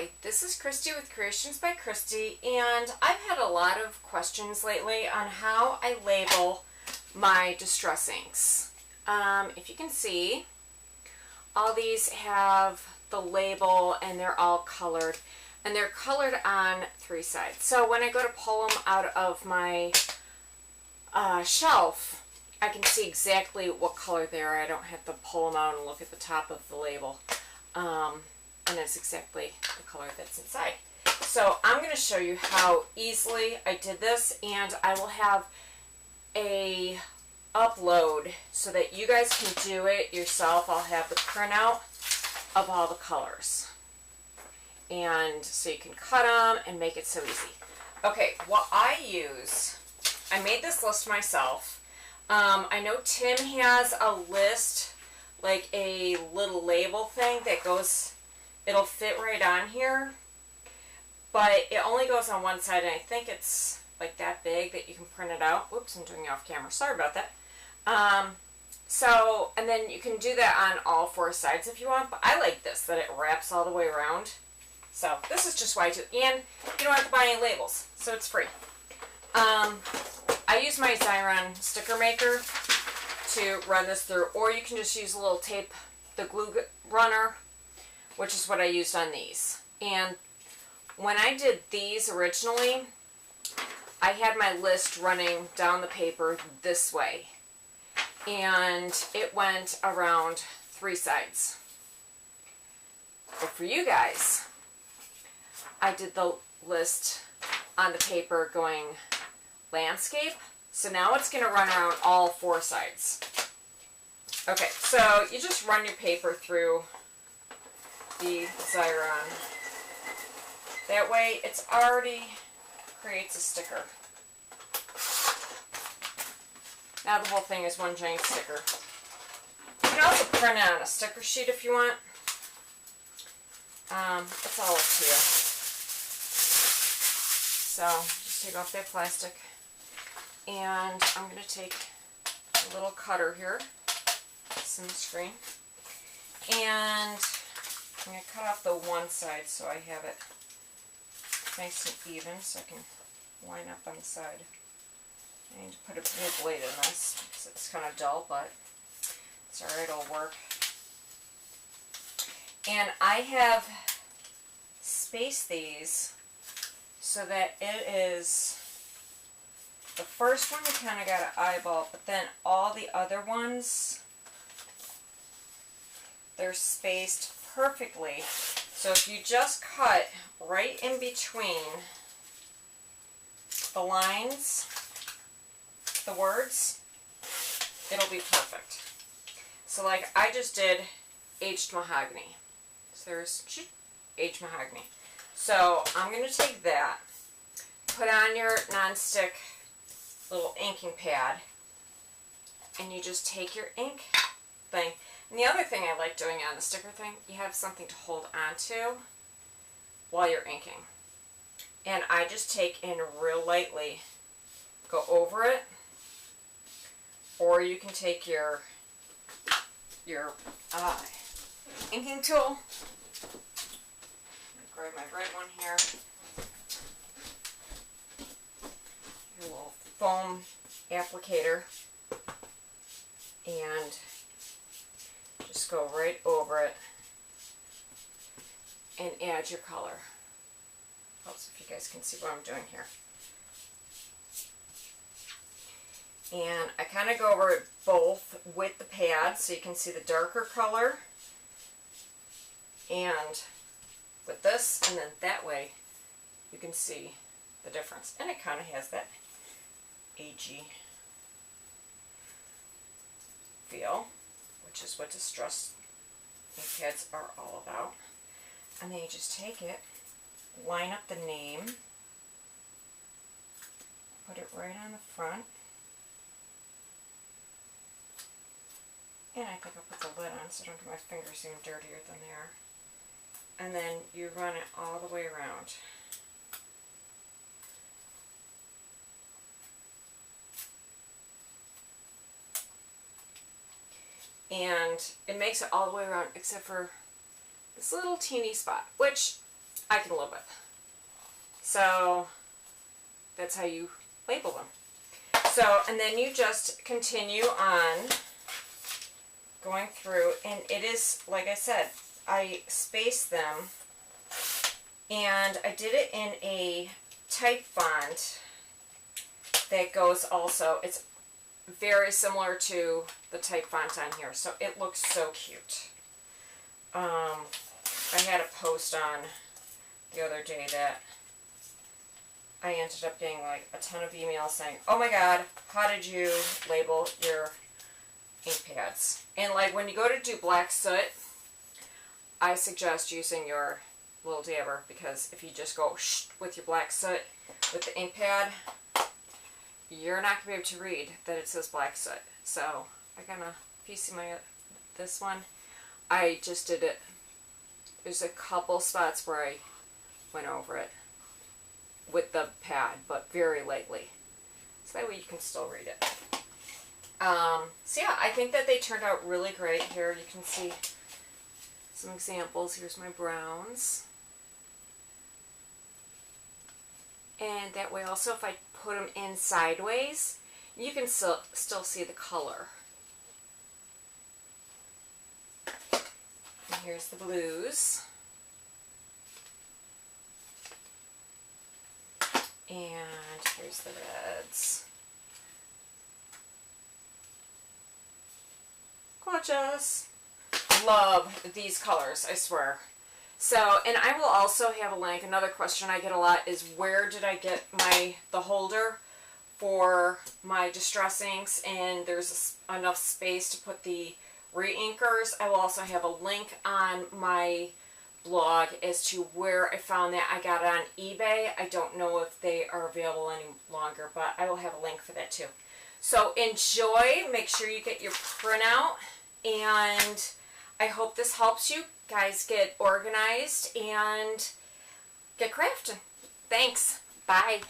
Hi, this is Christy with Creations by Christie, and I've had a lot of questions lately on how I label my distress inks. If you can see, all these have the label and they're all colored, and they're colored on three sides. So when I go to pull them out of my shelf, I can see exactly what color they are. I don't have to pull them out and look at the top of the label. And it's exactly the color that's inside. So I'm going to show you how easily I did this, and I will have a upload so that you guys can do it yourself. I'll have the printout of all the colors, and so you can cut them and make it so easy. Okay, what I use, I made this list myself. I know Tim has a list, like a little label thing that goes, it'll fit right on here, but it only goes on one side, and I think it's like that big that you can print it out. Whoops, I'm doing it off camera. Sorry about that. And then you can do that on all four sides if you want, but I like this, that it wraps all the way around. So this is just why I do, and you don't have to buy any labels, so it's free. I use my Xyron sticker maker to run this through, or you can just use a little tape, the glue runner, which is what I used on these. And when I did these originally, I had my list running down the paper this way, and it went around three sides. But for you guys, I did the list on the paper going landscape, so now it's going to run around all four sides. Okay, so you just run your paper through the Xyron. That way it's already creates a sticker. Now the whole thing is one giant sticker. You can also print it on a sticker sheet if you want. It's all up to you. So just take off that plastic, and I'm going to take a little cutter here. It's in the screen, and I'm going to cut off the one side so I have it nice and even, so I can line up on the side. I need to put a new blade in this because it's kind of dull, but it's alright, it'll work. And I have spaced these so that it is, the first one you kind of got to eyeball, but then all the other ones, they're spaced perfectly. So if you just cut right in between the lines, the words, it'll be perfect. So like I just did aged mahogany. So there's aged mahogany. So I'm going to take that, put on your non-stick little inking pad, and you just take your ink thing. And the other thing I like doing on the sticker thing, you have something to hold on to while you're inking. And I just take and real lightly go over it, or you can take your inking tool. Grab my red one here. Your little foam applicator, and just go right over it and add your color. Helps if you guys can see what I'm doing here. And I kind of go over it both with the pad so you can see the darker color, and with this, and then that way you can see the difference. And it kind of has that agey feel, which is what distress ink pads are all about. And then you just take it, line up the name, put it right on the front, and I think I'll put the lid on so I don't get my fingers even dirtier than they are. And then you run it all the way around. And it makes it all the way around except for this little teeny spot, which I can live with. So that's how you label them. So, and then you just continue on going through, and it is, like I said, I spaced them, and I did it in a type font that goes also, it's very similar to the type font on here, so it looks so cute. I had a post on the other day that I ended up getting like a ton of emails saying, oh my god, how did you label your ink pads? And like when you go to do black soot, I suggest using your little dabber, because if you just go shh with your black soot with the ink pad, you're not going to be able to read that it says black soot. So I kind of, if you see this one, I just did it. There's a couple spots where I went over it with the pad, but very lightly. So that way you can still read it. So yeah, I think that they turned out really great. Here you can see some examples. Here's my browns. And that way also, if I put them in sideways, you can still see the color. And here's the blues. And here's the reds. Gorgeous. Love these colors, I swear. So, and I will also have a link. Another question I get a lot is, where did I get the holder for my distress inks? And there's enough space to put the re-inkers. I will also have a link on my blog as to where I found that. I got it on eBay. I don't know if they are available any longer, but I will have a link for that too. So enjoy. Make sure you get your printout, and I hope this helps you guys get organized and get crafting. Thanks. Bye.